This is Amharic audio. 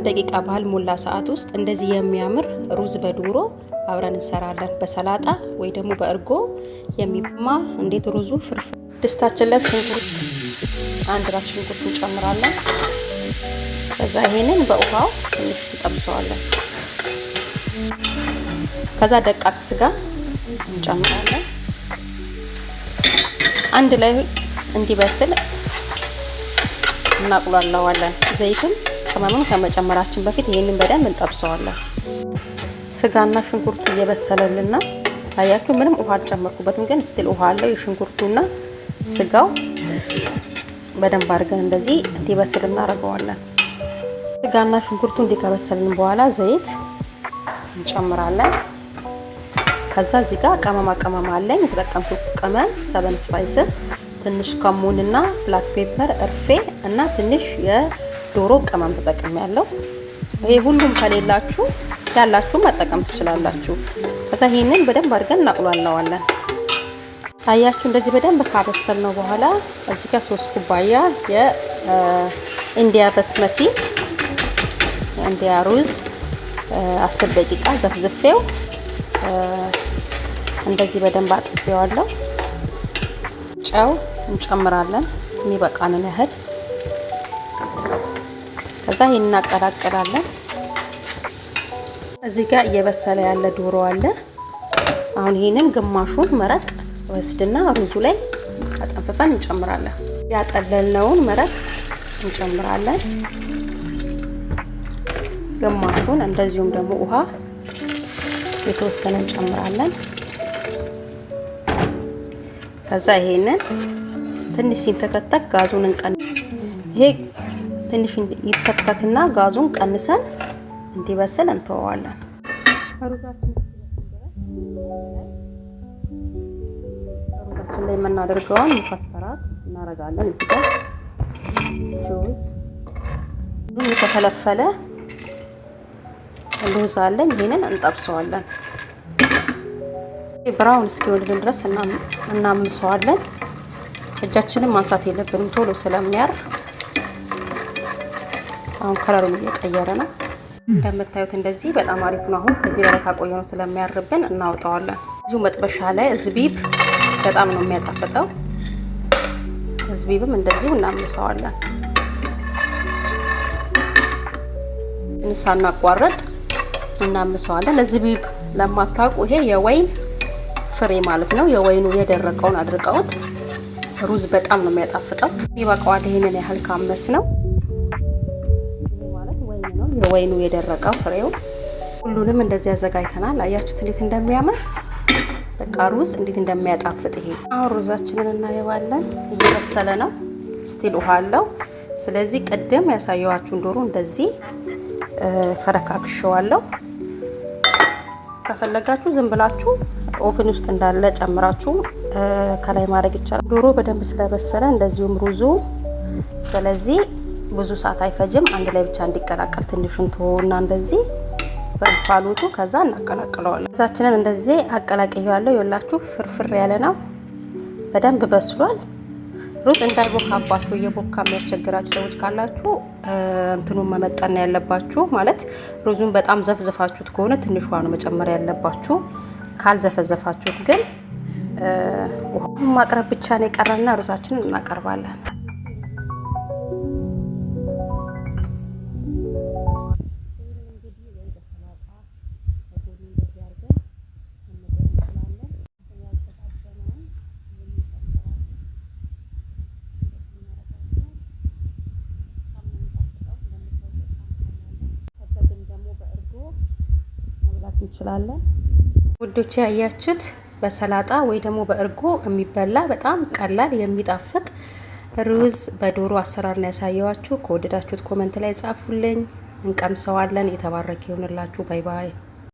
ደቂቃ ባልሞላ ሰዓት ውስጥ እንደዚህ የሚያምር ሩዝ በዶሮ አብረን እንሰራለን። በሰላጣ ወይ ደግሞ በእርጎ የሚማ እንዴት ሩዙ ፍርፍር። ድስታችን ላይ ሽንኩርት አንድ ራስ ሽንኩርት እንጨምራለን። ከዛ ይሄንን በውሃው ትንሽ እንጠብሰዋለን። ከዛ ደቃቅ ስጋ እንጨምራለን። አንድ ላይ እንዲበስል እናቁላለዋለን። ዘይትም ቅመሙን ከመጨመራችን በፊት ይሄንን በደንብ እንጠብሰዋለን። ስጋና ሽንኩርቱ እየበሰለልና ታያችሁ፣ ምንም ውሃ አልጨመርኩበትም፣ ግን ስቲል ውሃ አለው። የሽንኩርቱና ስጋው በደንብ አድርገን እንደዚህ እንዲበስል እናደርገዋለን። ስጋና ሽንኩርቱ እንዲከበሰልን በኋላ ዘይት እንጨምራለን። ከዛ እዚህ ጋር ቅመማ አለኝ። የተጠቀምኩት ቅመም 7 ስፓይሰስ፣ ትንሽ ከሙንና ብላክ ፔፐር፣ እርፌ እና ትንሽ የዶሮ ቅመም ተጠቅሜያለሁ። ይሄ ሁሉም ከሌላችሁ ያላችሁ መጠቀም ትችላላችሁ። ከዛ ይሄንን በደንብ አድርገን እናቁላለዋለን። ታያችሁ እንደዚህ በደንብ ካበሰልነው በኋላ እዚህ ጋር 3 ኩባያ የኢንዲያ በስመቲ ኢንዲያ ሩዝ 10 ደቂቃ ዘፍዝፌው እንደዚህ በደንብ አጥቤዋለሁ። ጨው እንጨምራለን የሚበቃንን ያህል። ከዛ ይሄን እናቀላቅላለን። እዚህ ጋር እየበሰለ ያለ ዶሮ አለ። አሁን ይሄንን ግማሹን መረቅ ወስድና ሩዙ ላይ አጠንፍፈን እንጨምራለን። ያጠለልነውን መረቅ እንጨምራለን ግማሹን። እንደዚሁም ደግሞ ውሃ የተወሰነ እንጨምራለን። ከዛ ይሄንን ትንሽ ሲንተከተክ ጋዙን ይሄ ትንሽ ይተከተክና ጋዙን ቀንሰን እንዲበስል እንተዋዋለን። ሩዛችን ላይ የምናደርገውን ሙከሰራት እናደርጋለን። እዚህ ጋር ሩዝ የተፈለፈለ ሩዝ አለን። ይሄንን እንጠብሰዋለን። ብራውን እስኪሆንልን ድረስ እናምሰዋለን። እጃችንን ማንሳት የለብንም ቶሎ ስለሚያር። አሁን ከለሩን እየቀየረ ነው እንደምታዩት። እንደዚህ በጣም አሪፍ ነው። አሁን ከዚህ በላይ ካቆየነው ስለሚያርብን እናውጣዋለን። እዚሁ መጥበሻ ላይ ዝቢብ በጣም ነው የሚያጣፍጠው። ዝቢብም እንደዚሁ እናምሰዋለን። ሳናቋርጥ እናምሰዋለን። ዝቢብ ለማታውቁ ይሄ የወይን ፍሬ ማለት ነው። የወይኑ የደረቀውን አድርቀውት ሩዝ በጣም ነው የሚያጣፍጠው። ይበቃዋል። ይሄንን ያህል ካመስ ነው ማለት ወይን ነው፣ የወይኑ የደረቀው ፍሬው። ሁሉንም እንደዚህ አዘጋጅተናል። አያችሁት እንዴት እንደሚያምር በቃ ሩዝ እንዴት እንደሚያጣፍጥ። ይሄ አሁን ሩዛችንን እናየዋለን። እየበሰለ ነው፣ ስቲል ውሃ አለው። ስለዚህ ቅድም ያሳየዋችሁን ዶሮ እንደዚህ ፈረካክሸዋለሁ። ከፈለጋችሁ ዝም ብላችሁ ኦቨን ውስጥ እንዳለ ጨምራችሁ ከላይ ማድረግ ይቻላል። ዶሮ በደንብ ስለበሰለ እንደዚሁም ሩዙ፣ ስለዚህ ብዙ ሰዓት አይፈጅም። አንድ ላይ ብቻ እንዲቀላቀል ትንሽ እንተውና እንደዚህ በእንፋሎቱ ከዛ እናቀላቅለዋለን። ሩዛችንን እንደዚህ አቀላቅየዋለሁ። ይኸውላችሁ ፍርፍር ያለ ነው፣ በደንብ በስሏል። ሩዝ እንዳይቦካባችሁ እየቦካ የሚያስቸግራችሁ ሰዎች ካላችሁ እንትኑን መመጠን ያለባችሁ። ማለት ሩዙን በጣም ዘፍዘፋችሁት ከሆነ ትንሽ ውሃ ነው መጨመር ያለባችሁ። ካልዘፈዘፋችሁት ግን ውሃውን ማቅረብ ብቻ ነው የቀረና ሩዛችንን እናቀርባለን። እንችላለን ውዶቼ። ያያችሁት በሰላጣ ወይ ደግሞ በእርጎ የሚበላ በጣም ቀላል የሚጣፍጥ ሩዝ በዶሮ አሰራር ነው ያሳየዋችሁ። ከወደዳችሁት ኮሜንት ላይ ጻፉልኝ፣ እንቀምሰዋለን። የተባረከ ይሁንላችሁ። ባይ ባይ።